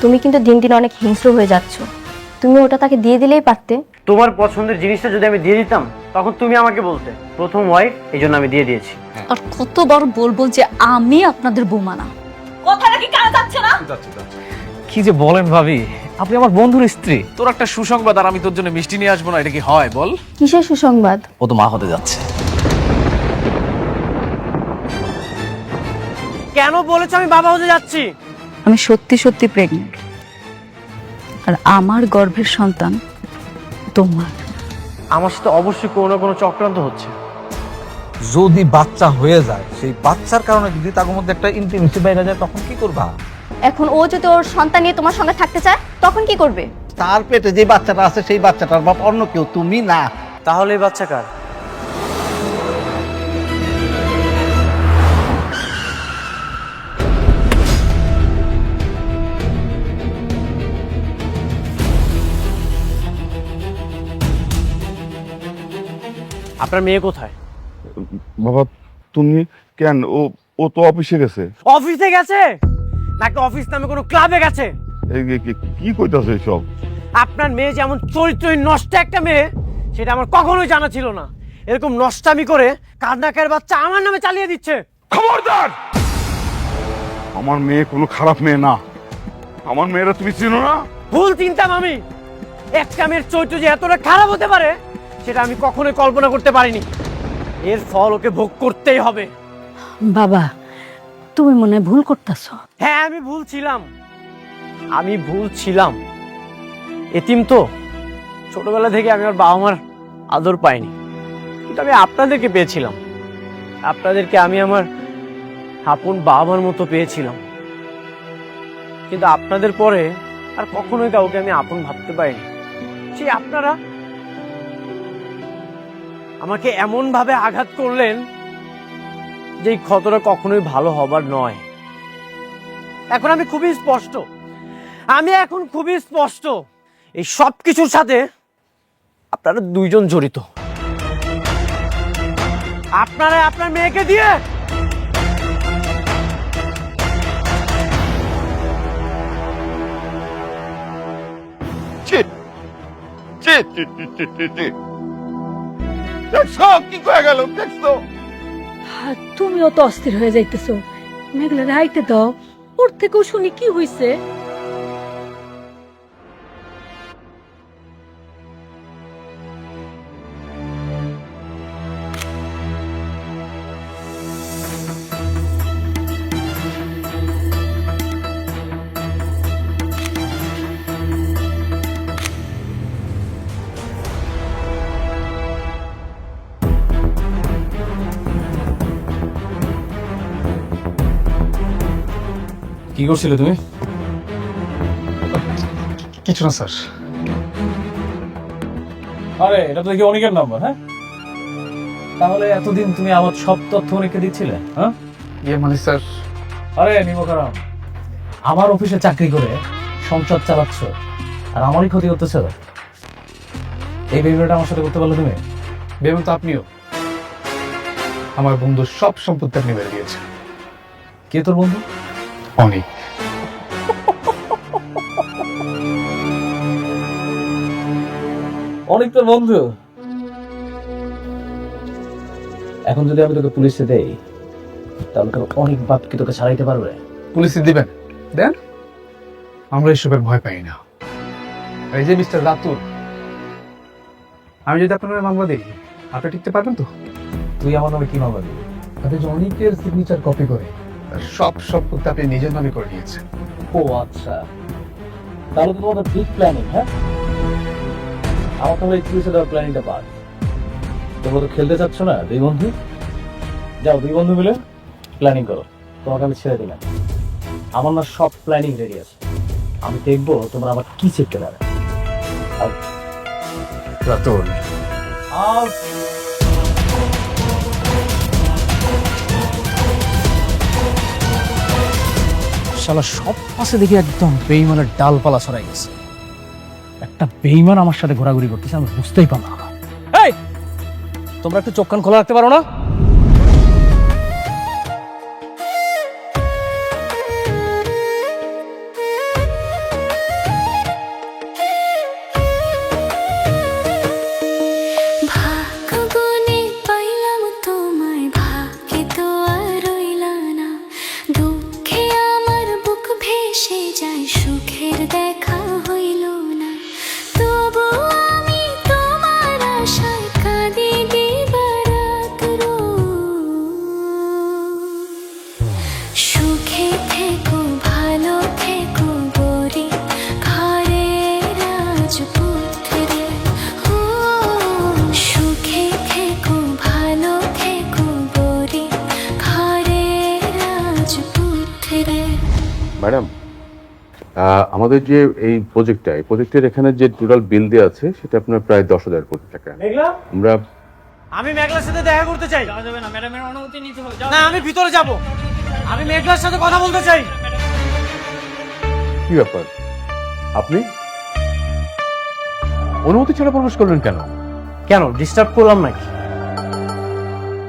তুমি কিন্তু দিন দিন অনেক হিংস্র হয়ে যাচ্ছ। তুমি ওটা তাকে দিয়ে দিলেই পারতে। তোমার পছন্দের জিনিসটা যদি আমি দিয়ে দিতাম তখন তুমি আমাকে বলতে প্রথম ওয়াইফ, এই জন্য আমি দিয়ে দিয়েছি। আর কতবার বলবো যে আমি আপনাদের বৌমা না? কথাটা কি কানে যাচ্ছে না? কি যে বলেন ভাবি, আপনি আমার বন্ধুর স্ত্রী। তোর একটা সুসংবাদ আর আমি তোর জন্য মিষ্টি নিয়ে আসবো না, এটা কি হয় বল? কিসের সুসংবাদ? ও তো মা হতে যাচ্ছে। কেন বলেছো আমি বাবা হতে যাচ্ছি? আমি সত্যি সত্যি প্রেগনেন্ট, আর আমার গর্ভের সন্তান তোমার। আমার সাথে অবশ্যই কোনো না কোনো চক্রান্ত হচ্ছে। যদি বাচ্চা হয়ে যায়, সেই বাচ্চার কারণে যদি তার মধ্যে একটা ইন্টিমেসি বাইরে যায়, তখন কি করবা? এখন ও যদি ওর সন্তান নিয়ে তোমার সঙ্গে থাকতে চায় তখন কি করবে? তার পেটে যে বাচ্চাটা আছে সেই বাচ্চাটার বাপ অন্য কেউ, তুমি না। তাহলে এই বাচ্চা কার? আপনার মেয়ে কোথায়? বাবা তুমি কেন? ও ও তো অফিসে গেছে। অফিসে গেছে নাকি অফিস নামে কোনো ক্লাবে গেছে? কি কইতাছে সব? আপনার মেয়ে যেমন চরিত্রহীন নষ্ট একটা মেয়ে, সেটা আমার কখনোই জানা ছিল না। এরকম নষ্টামি করে কান্নাকার বাচ্চা আমার নামে চালিয়ে দিচ্ছে। খবরদার! আমার মেয়ে কোনো খারাপ মেয়ে না। আমার মেয়েরা তুমি চিনো না? ভুল চিন্তাম আমি। একটা মেয়ের চরিত্র যে এতটা খারাপ হতে পারে সেটা আমি কখনোই কল্পনা করতে পারিনি। এর ফল ওকে ভোগ করতেই হবে। বাবা, তুমি মনে হয় ভুল করতেছো। হ্যাঁ, আমি ভুল ছিলাম। এতিম তো, ছোটবেলা থেকে আমি আমার বাবা মার আদর পাইনি, কিন্তু আমি আপনাদেরকে পেয়েছিলাম। আপনাদেরকে আমি আমার আপন বাবা মার মতো পেয়েছিলাম, কিন্তু আপনাদের পরে আর কখনোই কাউকে আমি আপন ভাবতে পারিনি। সেই আপনারা আমাকে এমন ভাবে আঘাত করলেন যে এই ক্ষতটা কখনোই ভালো হবার নয়। এখন আমি খুবই স্পষ্ট, এই সব কিছুর সাথে আপনারা দুইজন জড়িত। আপনারা আপনার মেয়েকে দিয়ে ছি, ছি, ছি, ছি, ছি, ছি, ছি। দেখছো কি কয়ে গেল? দেখছো? তুমিও তো অস্থির হয়ে যাইতেছো। মেঘলা রাইতে দাও, ওর থেকেও শুনি কি হইছে। কি করছিলে তুমি? কিছু না স্যার। আরে এটা তো দেখি অনেকের নাম্বার। হ্যাঁ, তাহলে এতদিন তুমি আমার সব তথ্য অনেককে দিচ্ছিলে? হ্যাঁ, মানে স্যার, আরে নিমকারাম, আমার অফিসে চাকরি করে সংসার চালাচ্ছ আর আমারই ক্ষতি করতেছ। এই বেবিটা আমার সাথে করতে পারলে তুমি? বেমন তো আপনিও। আমার বন্ধুর সব সম্পত্তি আপনি বেড়ে দিয়েছেন। কে তোর বন্ধু? অনেক। অনেক তোর বন্ধু? এখন যদি আমি তোকে পুলিশে দেই তাহলে তোর অনেক বাপ কি তোকে ছাড়াইতে পারবে? পুলিশে দিবেন দেন, আমরা এসবের ভয় পাই না। এই যে মিস্টার রাতুল, আমি যদি আপনার মামলা দিই, আপনি টিকতে পারবেন তো? তুই আমার নামে কি মামলা দিবি? আপনি যে অনেকের সিগনেচার কপি করে তার সব সম্পত্তি আপনি নিজের নামে করে নিয়েছেন। ও আচ্ছা, তাহলে তো তোমাদের ঠিক প্ল্যানিং। হ্যাঁ, আমার তাহলে এই পুলিশে দেওয়ার প্ল্যানিংটা পার। তোমরা তো খেলতে চাচ্ছ না দুই বন্ধু? যাও দুই বন্ধু মিলে প্ল্যানিং করো। তোমাকে আমি ছেড়ে দিলাম, আমার না সব প্ল্যানিং রেডি আছে। আমি দেখবো তোমরা আবার কি চেপতে পারে। রাতুল, শালা সব পাশে দেখি একদম বেইমানের ডালপালা ছড়াই গেছে। একটা বেইমান আমার সাথে ঘোরাঘুরি করতেছে, আমি বুঝতেই পারলাম না। এই, তোমরা একটু চোখ কান খোলা রাখতে পারো না? ম্যাডাম, আমাদের যে এই প্রজেক্টের এখানে যে টোটাল বিল দেওয়া আছে সেটা আপনার প্রায় 10,000 কোটি টাকা। মেঘলা, আমরা আমি মেঘলার সাথে দেখা করতে চাই। যাবে না, ম্যাডামের অনুমতি নিতে হবে। না, আমি ভিতরে যাব। আমি মেঘলার সাথে কথা বলতে চাই। কি ব্যাপার, আপনি অনুমতি ছাড়া প্রবেশ করলেন কেন? কেন ডিস্টার্ব করলাম নাকি?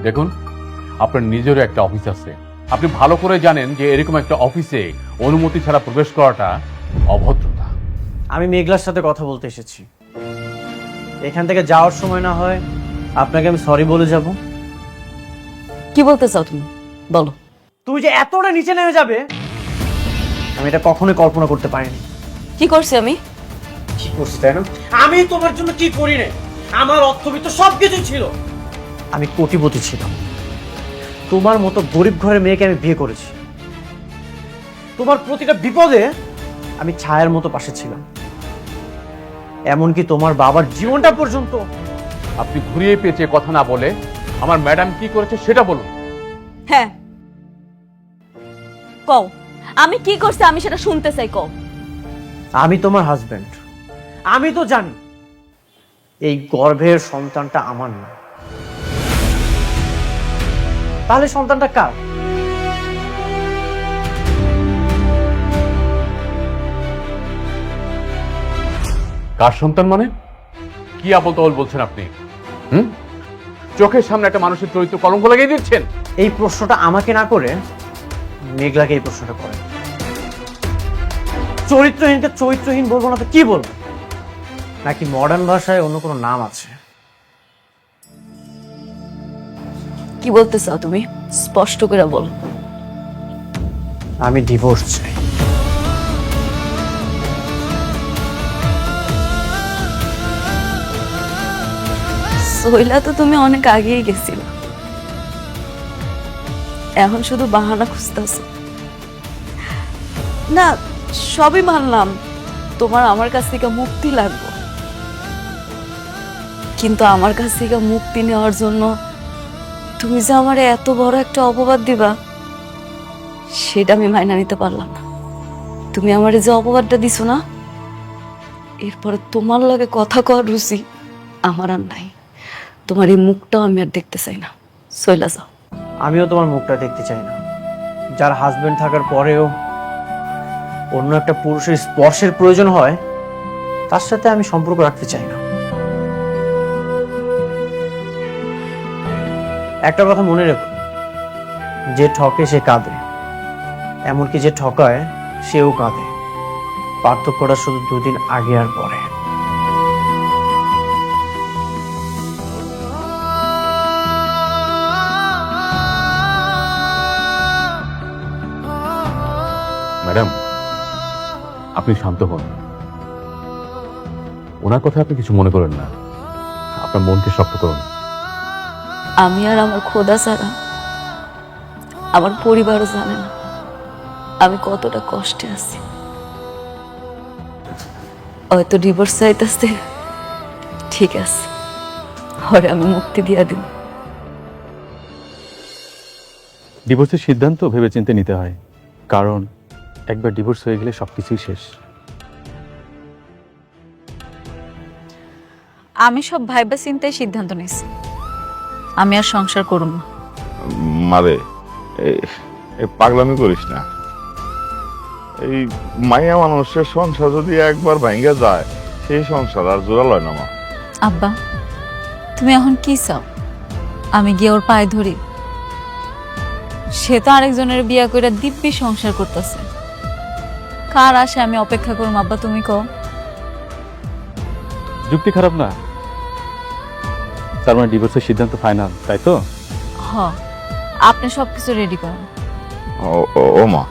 দেখুন, আপনার নিজেরও একটা অফিস আছে। আপনি ভালো করে জানেন যে এরকম একটা অফিসে অনুমতি ছাড়া প্রবেশ করাটা অভদ্রতা। আমি মেঘলার সাথে কথা বলতে এসেছি। এখান থেকে যাওয়ার সময় না হয় আপনাকে আমি সরি বলে যাব। কি বলতে চাও তুমি, বলো। তুই যে এতটা নিচে নেমে যাবে আমি এটা কখনোই কল্পনা করতে পারিনি। কি করছি আমি? কি করছিস তাই না? আমি তোমার জন্য কি করি না? আমার অর্থবিত্ত সবকিছু ছিল। আমি কোটিপতি ছিলাম। তোমার মতো গরিব ঘরের মেয়েকে আমি বিয়ে করেছি। তোমার প্রতিটা বিপদে আমি ছায়ার মতো পাশে ছিলাম। এমনকি তোমার বাবার জীবনটা পর্যন্ত। আপনি ঘুরিয়ে পেঁচিয়ে কথা না বলে আমার ম্যাডাম কি করেছে সেটা বলুন। হ্যাঁ, কও আমি কি করছি, আমি সেটা শুনতে চাই, কও। আমি তোমার হাজবেন্ড। আমি তো জানি এই গর্ভের সন্তানটা আমার না। তাহলে সন্তানটা কার? কার সন্তান মানে? কি আবল তাবল বলছেন আপনি? চোখের সামনে একটা মানুষের চরিত্র কলঙ্ক লাগিয়ে দিচ্ছেন। এই প্রশ্নটা আমাকে না করে মেঘলাকে এই প্রশ্নটা করে। চরিত্রহীনকে চরিত্রহীন বলবো না তো কি বলবো? নাকি মডার্ন ভাষায় অন্য কোনো নাম আছে? কি বলতে চাও তুমি, স্পষ্ট করে বল। আমি ডিভোর্স চাই। সইলা তো তুমি অনেক আগেই গেছিল, এখন শুধু বাহানা খুঁজতেছো। না, সবই মানলাম তোমার আমার কাছ থেকে মুক্তি লাগবে, কিন্তু আমার কাছ থেকে মুক্তি নেওয়ার জন্য তুমি যে আমার এত বড় একটা অপবাদ দিবা সেটা আমি মাইনা নিতে পারলাম না। তুমি আমার যে অপবাদটা দিছো না, এরপরে তোমার লাগে কথা কওয়ার রুচি আমার আর নাই। তোমার এই মুখটাও আমি আর দেখতে চাই না, চইলা যাও। আমিও তোমার মুখটা দেখতে চাই না। যার হাজবেন্ড থাকার পরেও অন্য একটা পুরুষের স্পর্শের প্রয়োজন হয়, তার সাথে আমি সম্পর্ক রাখতে চাই না। একটা কথা মনে রেখো, যে ঠকে সে কাঁদে, এমনকি যে ঠকায় সেও কাঁদে। পার্থক্যটা শুধু দুদিন আগে আর পরে। ম্যাডাম, আপনি শান্ত হন। ওনার কথা আপনি কিছু মনে করেন না। আপনার মনকে শক্ত করুন। আমি আর আমার খোদা ছাড়া আমার পরিবারও জানে না আমি কতটা কষ্টে আছি। হয়তো ডিভোর্স চাইতেছে, ঠিক আছে, হরে আমি মুক্তি দিয়া দিব। ডিভোর্সের সিদ্ধান্ত ভেবেচিন্তে নিতে হয়, কারণ একবার ডিভোর্স হয়ে গেলে সবকিছুই শেষ। আমি সব ভাইবা চিন্তায় সিদ্ধান্ত নিয়েছি, আমি আর সংসার করব না। মারে, পাগলামি করিস না। এই মাইয়া মানুষের সংসার যদি একবার ভাঙ্গা যায়, সেই সংসার আর জোড়া লয় না। মা, আব্বা তুমি এখন কি চাও? আমি গিয়ে ওর পায়ে ধরি? সে তো আরেকজনের বিয়া করে দিব্যি সংসার করতেছে। কার আসে আমি অপেক্ষা করুম? আব্বা তুমি কও। যুক্তি খারাপ না। তার মানে ডিভোর্সের সিদ্ধান্ত ফাইনাল, তাই তো? হ, আপনি সবকিছু রেডি করেন। ও মা,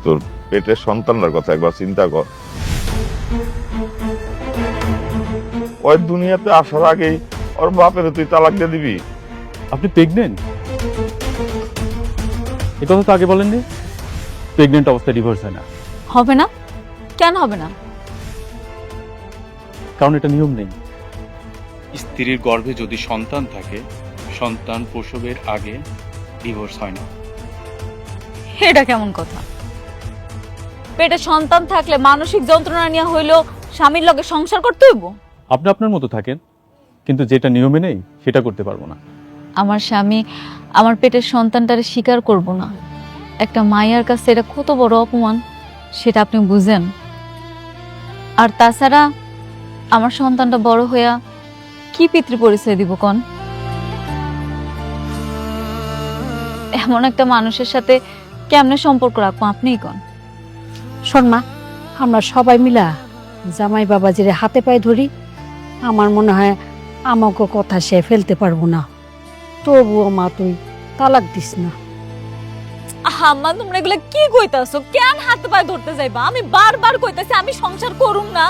তোর পেটের সন্তানটার কথা একবার চিন্তা কর। ওই দুনিয়াতে আসার আগেই ওর বাপের তুই তালাক দিয়ে দিবি? আপনি প্রেগনেন্ট? এ কথা তো আগে বলেননি। প্রেগনেন্ট অবস্থায় ডিভোর্স হয় না। হবে না? কেন হবে না? কারণ এটা নিয়ম নেই। স্ত্রীর গর্ভে যদি সন্তান থাকে, সন্তান প্রসবের আগে ডিভোর্স হয় না। এটা কেমন কথা? পেটে সন্তান থাকলে মানসিক যন্ত্রণা নিয়ে হইলেও স্বামীর লগে সংসার করতে হইব? আপনি আপনার মতো থাকেন, কিন্তু যেটা নিয়মে নেই সেটা করতে পারবো না। আমার স্বামী আমার পেটের সন্তানটারে স্বীকার করব না, একটা মায়ের কাছে এটা কত বড় অপমান সেটা আপনি বুঝেন? আর তাছাড়া আমার সন্তানটা বড় হইয়া কি পিতৃ পরিচয় দিব কন? এমন একটা মানুষের সাথে কেমনে সম্পর্ক রাখবো আপনিই কন? শোন মা, আমরা সবাই মিলা জামাই বাবাজিরে হাতে পায়ে ধরি। আমার মনে হয় আমাকে কথা সে ফেলতে পারবো না। তবুও মা তুই তালাক দিস না। আম্মা, তোমরা এগুলা কি কইতাছো? কেন হাত পায়ে ধরতে যাইবা? আমি বারবার কইতাছি আমি সংসার করুম না।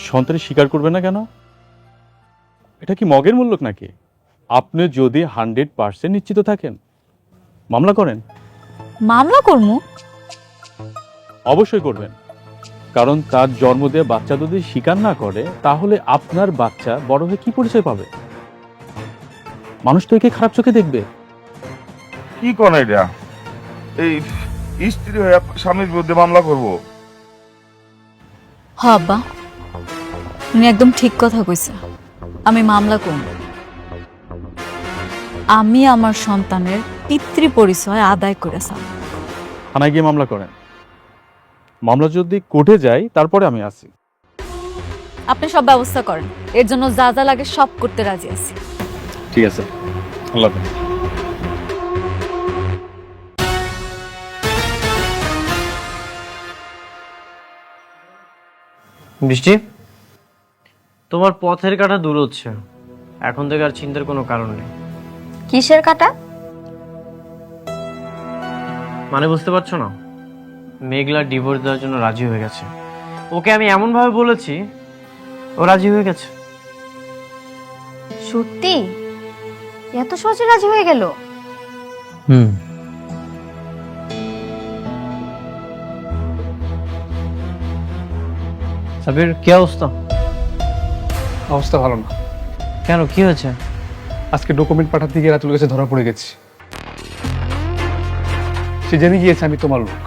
সন্তানের স্বীকার করবে না কেন? এটা কি মগের মূল্যক নাকি? আপনি যদি 100% নিশ্চিত থাকেন মামলা করেন। মামলা করমু? অবশ্যই করবেন, কারণ তার জন্ম দিয়ে বাচ্চা যদি স্বীকার না করে তাহলে আপনার বাচ্চা বড় হয়ে কি পরিচয় পাবে? মানুষ তো একে খারাপ চোখে দেখবে। কি কোন এটা? এই স্ত্রী হয়ে স্বামীর বিরুদ্ধে মামলা করব? হ আব্বা, উনি একদম ঠিক কথা কইছে। আমি মামলা করব। আমি আমার সন্তানের পিতৃ পরিচয় আদায় করেছি। থানায় গিয়ে মামলা করেন। মামলা যদি কোর্টে যায় তারপরে আমি আসি। আপনি সব ব্যবস্থা করেন, এর জন্য যা যা লাগে সব করতে রাজি আছি। ঠিক আছে, আল্লাহ হাফেজ। বৃষ্টি, তোমার পথের কাটা দূর হচ্ছে, এখন থেকে আর চিন্তার কোনো কারণ নেই। কিসের কাটা? মানে বুঝতে পারছো না? মেঘলা ডিভোর্স দেওয়ার জন্য রাজি হয়ে গেছে। ওকে আমি এমন ভাবে বলেছি, ও রাজি হয়ে গেছে। সত্যি? এত সহজে রাজি হয়ে গেল? সাবির, কি অবস্থা? অবস্থা ভালো না। কেন, কি হয়েছে? আজকে ডকুমেন্ট পাঠাতে গিয়ে রাতুল কাছে ধরা পড়ে গেছি। সে জেনে গিয়েছে আমি তোমার লোক।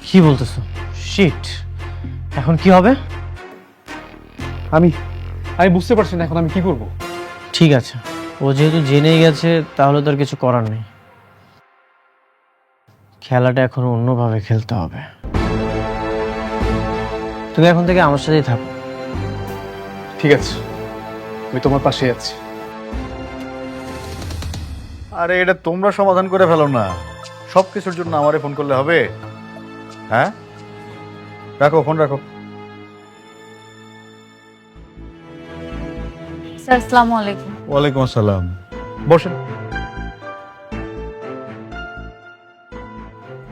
কি বলতেছো? শিট, এখন কি হবে? আমি বুঝতে পারছি না এখন আমি কি করব। ঠিক আছে, ও যেহেতু জেনেই গেছে তাহলে তো আর কিছু করার নেই। খেলাটা এখন অন্যভাবে খেলতে হবে। তুমি এখন থেকে আমার সাথেই থাকো। ঠিক আছে, আমি তোমার পাশে আছি। আরে এটা তোমরা সমাধান করে ফেলো না, সবকিছুর জন্য আমারে ফোন করলে হবে? হ্যাঁ, রাখো ফোন, রাখো। স্যার, আসসালামু আলাইকুম। ওয়ালাইকুম আসসালাম, বসেন।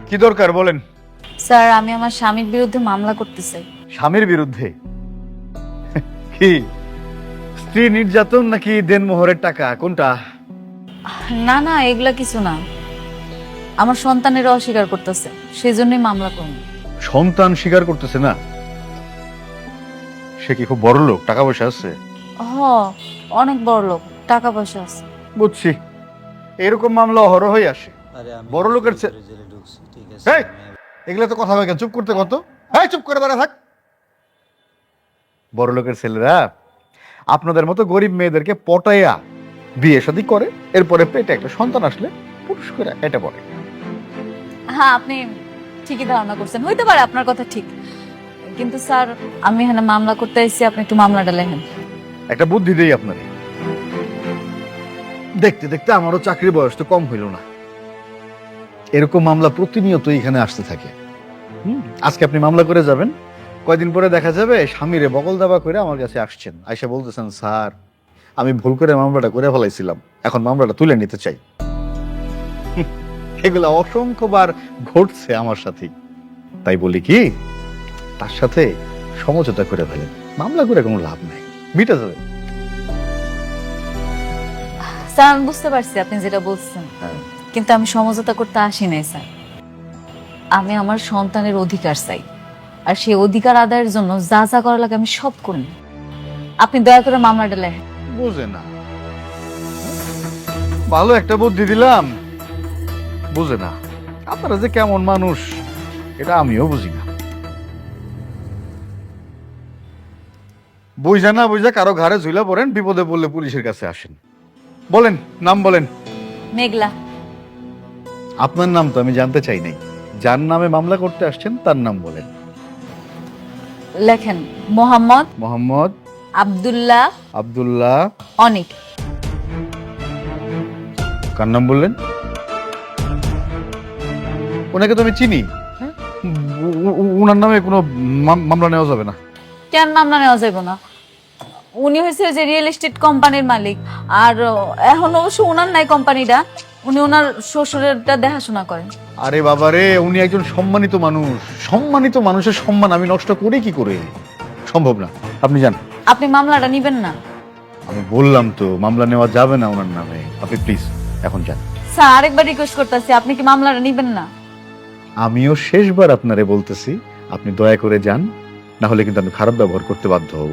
কি দরকার বলেন? স্যার, আমি আমার স্বামীর বিরুদ্ধে মামলা করতে চাই। স্বামীর বিরুদ্ধে? কি স্ত্রী নির্যাতন নাকি দেনমোহরের টাকা, কোনটা? না না, এগুলা কিছু না। আমার সন্তানের অস্বীকার করতেছে, সেই জন্যই মামলা করব। সন্তান স্বীকার করতেছে না? সে কি খুব বড় লোক, টাকা পয়সা আছে? অনেক বড় লোক, টাকা পয়সা আছে। বুঝছি, এরকম মামলা অহরহই আসে। বড় লোকের এই, এগুলা তো কথা হয় কেন? চুপ করতে কত? হ্যাঁ, চুপ করে দাঁড়া থাক। বড় লোকের ছেলেরা আপনাদের মতো গরিব মেয়েদেরকে পটাইয়া বিয়ে শাদী করে, এরপরে পেটে একটা সন্তান আসলে পুরুষ করে এটা পড়ে। হ্যাঁ, আপনি ঠিকই ধারণা করছেন, হইতে পারে আপনার কথা ঠিক, কিন্তু স্যার আমি এখানে মামলা করতে এসেছি, আপনি একটু মামলাটা লেখেন। একটা বুদ্ধি দেই আপনার। দেখতে দেখতে আমারও চাকরির বয়স তো কম হইল না, এরকম মামলা প্রতিনিয়ত এখানে আসতে থাকে। আজকে আপনি মামলা করে যাবেন, কয়দিন পরে দেখা যাবে স্বামীরে বগল দাবা করে আমার কাছে আসছেন, আইসা বলতেছেন, স্যার আমি ভুল করে মামলাটা করে ফেলাইছিলাম, এখন মামলাটা তুলে নিতে চাই। এগুলা অসংখ্যবার ঘটছে আমার সাথে। তাই বলি কি, তার সাথে সমঝোতা করে ফেলেন, মামলা করে কোনো লাভ নেই, মিটে যাবে। স্যার, আমি বুঝতে পারছি আপনি যেটা বলছেন, কিন্তু আমি সমঝোতা করতে আসি নাই স্যার। আমি আমার সন্তানের অধিকার চাই, আর সেই অধিকার আদায়ের জন্য যা যা করা লাগে আমি সব করি। আপনি দয়া করে মামলাটা লেখেন। বুঝে না, ভালো একটা বুদ্ধি দিলাম, বুঝে না। আপনারা যে কেমন মানুষ এটা আমিও বুঝি না। বুঝা না বুঝা কারো ঘাড়ে ঝুলা পড়েন, বিপদে পড়লে পুলিশের কাছে আসেন। বলেন, নাম বলেন। মেঘলা। আপনার নাম তো আমি জানতে চাই নাই। যার নামে মামলা করতে আসছেন তার নাম বলেন। লেখেন মোহাম্মদ মোহাম্মদ আব্দুল্লাহ আব্দুল্লাহ অনিক। কার নাম বললেন? ওনাকে তো আমি চিনি। হ্যাঁ? উনার নামে কোনো মামলা নেওয়া যাবে না। কেন মামলা নেওয়া যাবে না? উনি হয়েছে যে রিয়েল এস্টেট কোম্পানির মালিক, আর এখন অবশ্য ওনার নাই কোম্পানিটা, উনি ওনার শ্বশুরেরটা দেখাশোনা করেন। আরে বাবা রে, উনি একজন সম্মানিত মানুষ। সম্মানিত মানুষের সম্মান আমি নষ্ট করি কি করে? সম্ভব না। আপনি যান। আপনি মামলাটা নিবেন না? আমি বললাম তো মামলা নেওয়া যাবে না ওনার নামে। আপনি প্লিজ এখন যান। স্যার আরেকবার রিকোয়েস্ট করতেছি, আপনি কি মামলাটা নিবেন না? আমিও শেষবার আপনারে বলতেছি, আপনি দয়া করে যান, না হলে কিন্তু আমি খারাপ ব্যবহার করতে বাধ্য হব।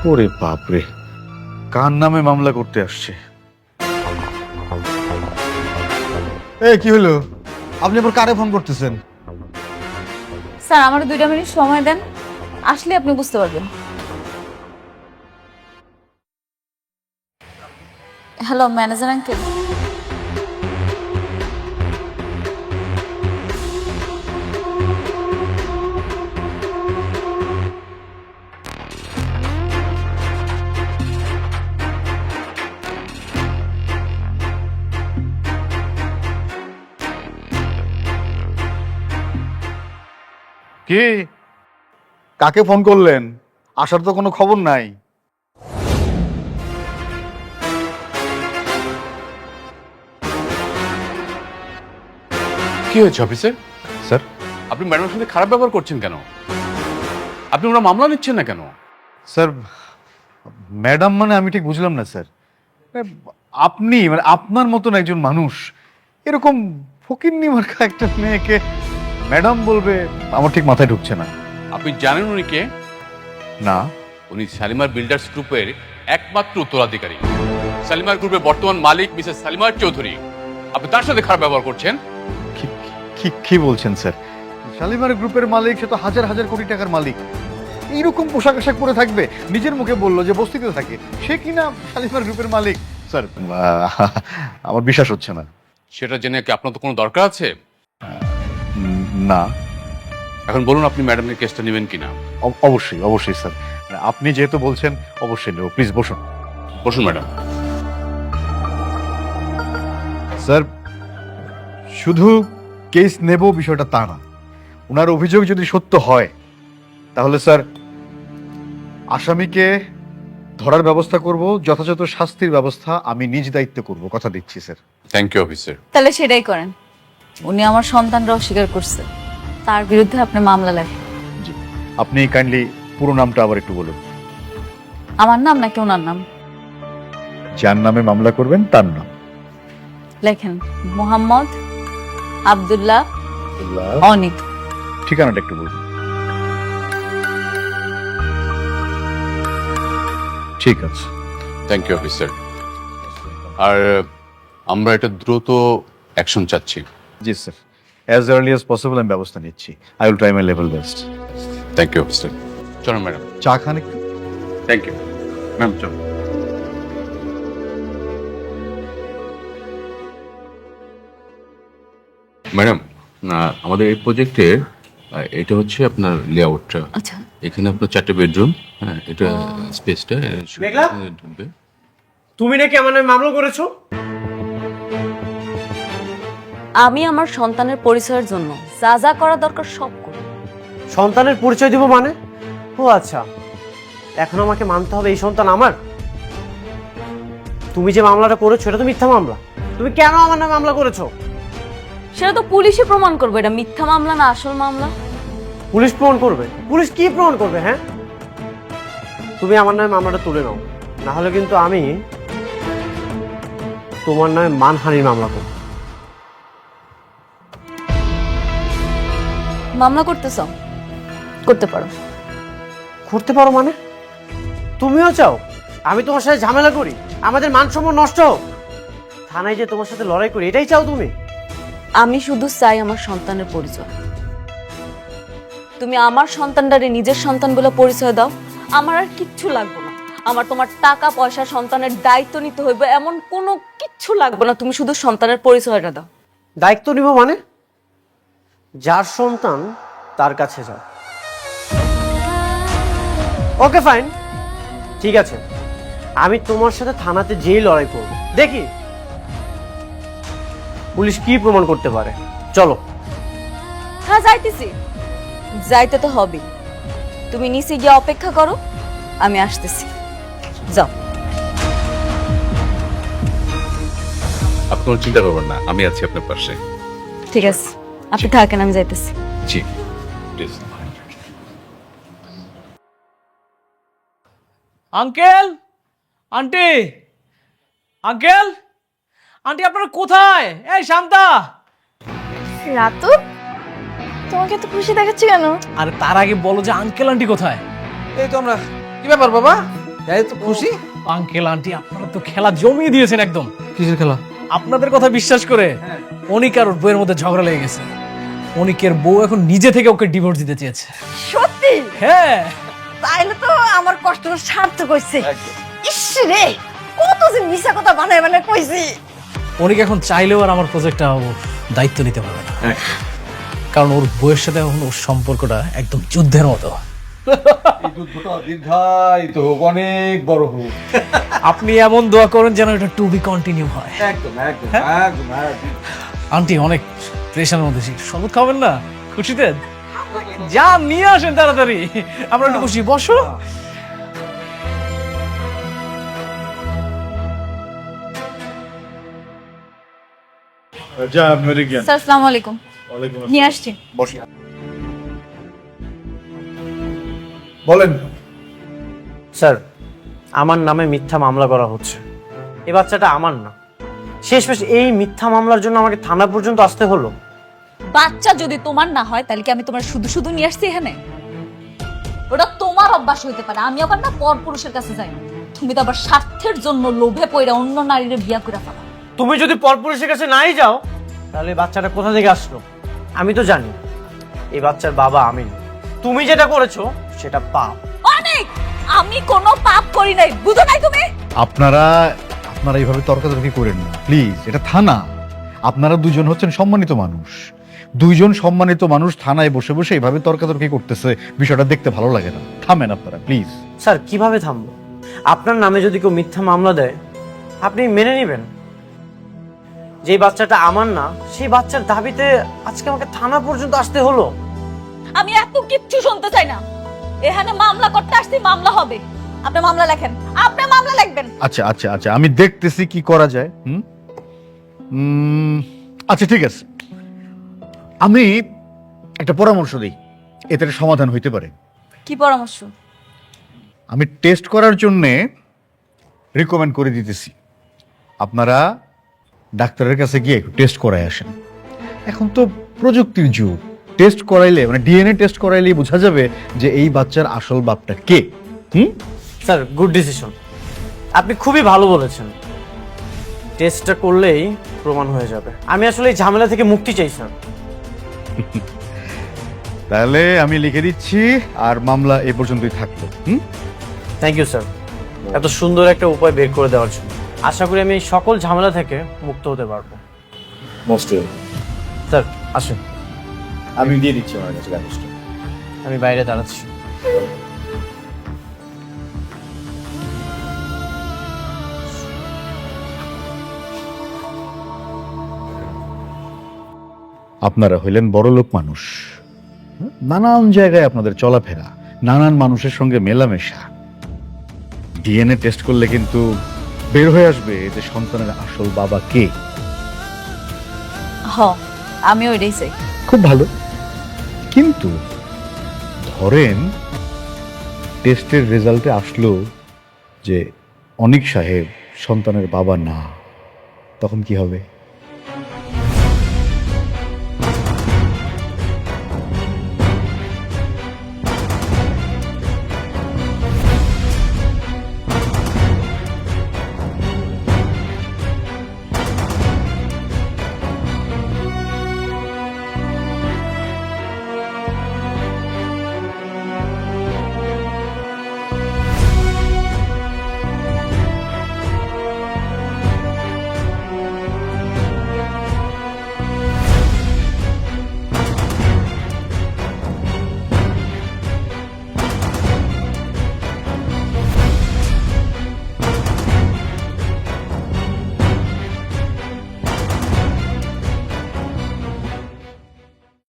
ওরে বাপরে, কার নামে মামলা করতে আসছে? এই কি হলো? আপনি আবার কারে ফোন করতেছেন? স্যার আমার 2 মিনিট সময় দেন, আসলে আপনি বুঝতে পারবেন। Hello manager uncle. কি? কাকে ফোন করলেন? আসার তো কোনো খবর নাই। কি হয়েছে অফিসে? স্যার, আপনি ম্যাডামের সাথে খারাপ ব্যবহার করছেন কেন? আপনি ওরা মামলা নিচ্ছেন না কেন? স্যার ম্যাডাম মানে আমি ঠিক বুঝলাম না স্যার। আপনি মানে আপনার মতন একজন মানুষ এরকম ফকিন্নি মার্কা একটা মেয়েকে ম্যাডাম বলবে, আমার ঠিক মাথায় ঢুকছে না। আপনি জানেন উনি কে? না। উনি শালিমার বিল্ডার্স গ্রুপের একমাত্র উত্তরাধিকারী। শালিমার গ্রুপের বর্তমান মালিক মিসেস শালিমার চৌধুরী। আপনি তার সাথে খারাপ ব্যবহার করছেন। কি বলছেন স্যার? শালিমার গ্রুপের মালিক, সে তো হাজার হাজার কোটি টাকার মালিক। এইরকম পোশাক আশাক পরে থাকবে? নিজের মুখে বললো যে বস্তিতে থাকে, সে কিনা শালিমার গ্রুপের মালিক। স্যার আমার বিশ্বাস হচ্ছে না। সেটা জেনে কি আপনার তো কোনো দরকার আছে? না। এখন বলুন আপনি ম্যাডামের কেসটা নেবেন কিনা? অবশ্যই অবশ্যই স্যার, আপনি যেহেতু বলছেন অবশ্যই নেব। প্লিজ বসুন। বসুন ম্যাডাম। স্যার শুধু কেস নেব বিষয়টা তা না, ওনার অভিযোগ যদি সত্য হয় তাহলে স্যার আসামিকে ধরার ব্যবস্থা করব, যথাযথ শাস্তির ব্যবস্থা আমি নিজ দায়িত্বে করব, কথা দিচ্ছি স্যার। Thank you officer. তাহলে সেটাই করেন। উনি আমার সন্তানরা অস্বীকার করছে, তার বিরুদ্ধে আপনি মামলা লেখেন। জি, আপনি কাইন্ডলি পুরো নামটা আবার একটু বলুন। আমার নাম নাকি ওনার নাম? যার নামে মামলা করবেন তার নাম লেখেন মোহাম্মদ আব্দুল্লাহ অনিক। ঠিকানাটা একটু বলুন। ঠিক আছে। Thank you officer. আর আমরা এটা দ্রুত অ্যাকশন চাচ্ছি। জি sir, as early as possible আমি ব্যবস্থা নিচ্ছি। I will try my level best. Thank you officer. চলুন ম্যাডাম। চা খান একটু। Thank you ma'am. চলুন। ম্যাডাম, আমাদের এই প্রজেক্টের এটা হচ্ছে আপনার লেআউটটা। আচ্ছা। এখানে আপনার 4টে বেডরুম। হ্যাঁ, এটা স্পেসটা মেঘলা? ঢুকবে। তুমি নাকি আমার নামে মামলা করেছো? আমি আমার সন্তানের পরিচয়ের জন্য যা যা করা দরকার সব করি। সন্তানের পরিচয় দিব মানে? ও আচ্ছা, এখন আমাকে মানতে হবে এই সন্তান আমার? তুমি যে মামলাটা করেছো এটা তো মিথ্যা মামলা। তুমি কেন আমার নামে মামলা করেছো? সেটা তো পুলিশে প্রমাণ করবে এটা মিথ্যা মামলা না আসল মামলা। পুলিশ প্রমাণ করবে? পুলিশ কি প্রমাণ করবে? হ্যাঁ, তুমি আমার নামে মামলাটা তুলে নাও, না হলে কিন্তু আমি তোমার নামে মানহানির মামলা করব। মামলা করতে চাও? করতে পারো। করতে পারো মানে? তুমিও চাও আমি তোমার সাথে ঝামেলা করি, আমাদের মান সম্মান নষ্ট হোক, থানায় যে তোমার সাথে লড়াই করি, এটাই চাও তুমি? আমি শুধু চাই আমার সন্তানের পরিচয়। তুমি আমার সন্তানটারে নিজের সন্তান বলে পরিচয় দাও, আমার আর কিচ্ছু লাগবে না। আমার তোমার টাকা পয়সা সন্তানের দায়িত্ব নিতে হইবে এমন কোনো কিচ্ছু লাগবে না, তুমি শুধু সন্তানের পরিচয়টা দাও। দায়িত্ব নিব মানে? যার সন্তান তার কাছে যাও। ওকে ফাইন, ঠিক আছে, আমি তোমার সাথে থানাতে যেই লড়াই করব, দেখি পুলিশ কি প্রমাণ করতে পারে। চলো। হ্যাঁ যাইতেছি, যাইতে তো হবে। তুমি নিচে গিয়ে অপেক্ষা করো, আমি আসতেছি। যাও। আপনি কোনো চিন্তা করবেন না, আমি আছি আপনার পাশে। ঠিক আছে, আপনি থাকেন, আমি যাইতেছি। জি please. Uncle, aunty, uncle, aunty আপনারা কোথায়? এই শান্তা। রাতু, তোমাকে এত খুশি দেখাচ্ছি কেন? আরে তার আগে বলো যে আঙ্কেল আন্টি কোথায়? এই তো আমরা। কি ব্যাপার বাবা, এই তো খুশি? আঙ্কেল আন্টি আপনারা তো খেলা জমিয়ে দিয়েছেন একদম। কিসের খেলা? আপনাদের কথা বিশ্বাস করে অনিক আর ওর বউয়ের মধ্যে ঝগড়া লেগে গেছে। অনিকের বউ এখন নিজে থেকে ওকে ডিভোর্স দিতে চেয়েছে। সত্যি? হ্যাঁ। তাইলে তো আমার কষ্টটা সার্থক হয়েছে। ইস রে, কত যে মিছা কথা বানায় বানায় কইছি। অনিক এখন চাইলেও আর আমার প্রজেক্টটা দায়িত্ব নিতে পারবে না, কারণ ওর বউয়ের সাথে এখন ওর সম্পর্কটা একদম যুদ্ধের মতো। এই যুদ্ধটা দীর্ঘায়িত হোক, অনেক বড় হোক। আপনি এমন দোয়া করেন যেন এটা টু বি কন্টিনিউ হয়। একদম একদম একদম একদম। আন্টি অনেক প্রেশারের মধ্যে, শরবত খাবেন না খুশিতে? যা নিয়ে আসেন তাড়াতাড়ি, আমরা একটু খুশি। বসো। যা মেরে জ্ঞান। স্যার আসসালামু আলাইকুম। নিয়ে আসছি। বসে বলেন। স্যার, আমার নামে মিথ্যা মামলা করা হচ্ছে। এই বাচ্চাটা আমার না। শেষমেশ এই মিথ্যা মামলার জন্য আমাকে থানা পর্যন্ত আসতে হলো। বাচ্চা যদি তোমার না হয় তাহলে কি আমি তোমার শুধু শুধু নিয়ে আসছি এখানে? ওটা তোমার অভ্যাস হইতে পারে, আমি আবার না পর পুরুষের কাছে যাই না। তুমি তো আবার স্বার্থের জন্য লোভে পড়ে অন্য নারীর বিয়া করে ফেলা। তুমি যদি পরপুরুষের কাছে নাই যাও, তাহলে এই বাচ্চাটা কোথা থেকে আসলো? আমি তো জানি এই বাচ্চার বাবা আমি না। তুমি যেটা করেছো সেটা পাপ। অনেক, আমি কোনো পাপ করি নাই, বুঝো নাই তুমি? আপনারা এইভাবে তর্কাতর্কি করেন না প্লিজ, এটা থানা। আপনারা দুজন হচ্ছেন সম্মানিত মানুষ, দুইজন সম্মানিত মানুষ থানায় বসে বসে এইভাবে তর্কাতর্কি করতেছে, বিষয়টা দেখতে ভালো লাগে না। থামেন আপনারা প্লিজ। স্যার কিভাবে থামবো? আপনার নামে যদি কেউ মিথ্যা মামলা দেয়, আপনি মেনে নেবেন? যে বাচ্চাটা আমার না, সেই বাচ্চার দাবিতে আজকে আমাকে থানা পর্যন্ত আসতে হলো। আমি এত কিচ্ছু শুনতে চাই না। এখানে মামলা করতে আসছি, মামলা হবে। আপনি মামলা লেখেন, আপনি মামলা লিখবেন। আচ্ছা আচ্ছা আচ্ছা, আমি দেখতেছি কি করা যায়। আচ্ছা ঠিক আছে, আমি একটা পরামর্শ দিই, এতে সমাধান হইতে পারে। কি পরামর্শ? আমি টেস্ট করার জন্যে রিকমেন্ড করে দিতেছি, আপনারা ডাক্তারের কাছে গিয়ে একটু টেস্ট করাই আসেন। এখন তো প্রযুক্তির যুগ, টেস্ট করাইলে মানে ডিএনএ টেস্ট করাইলেই বোঝা যাবে যে এই বাচ্চার আসল বাপটা কে। স্যার গুড ডিসিশন, আপনি খুবই ভালো বলেছেন। টেস্টটা করলেই প্রমাণ হয়ে যাবে। আমি আসলে এই ঝামেলা থেকে মুক্তি চাই স্যার। তাহলে আমি লিখে দিচ্ছি, আর মামলা এ পর্যন্তই থাকলো। থ্যাংক ইউ স্যার, এত সুন্দর একটা উপায় বের করে দেওয়ার জন্য। আশা করি আমি এই সকল ঝামেলা থেকে মুক্ত হতে পারবো। মোস্ট স্যার আসেন, আমি দিয়ে দিচ্ছি আমার কাছে কাগজটা। আমি বাইরে দাঁড়াচ্ছি। আপনারা হইলেন বড়লোক মানুষ, নানান জায়গায় আপনাদের চলাফেরা, নানান মানুষের সঙ্গে মেলামেশা। ডিএনএ টেস্ট করলে কিন্তু বের হয়ে আসবে যে সন্তানের আসল বাবা কে। আমি ওইটাই চাই। খুব ভালো, কিন্তু ধরেন টেস্টের রেজাল্টে আসলো যে অনিক সাহেব সন্তানের বাবা না, তখন কি হবে?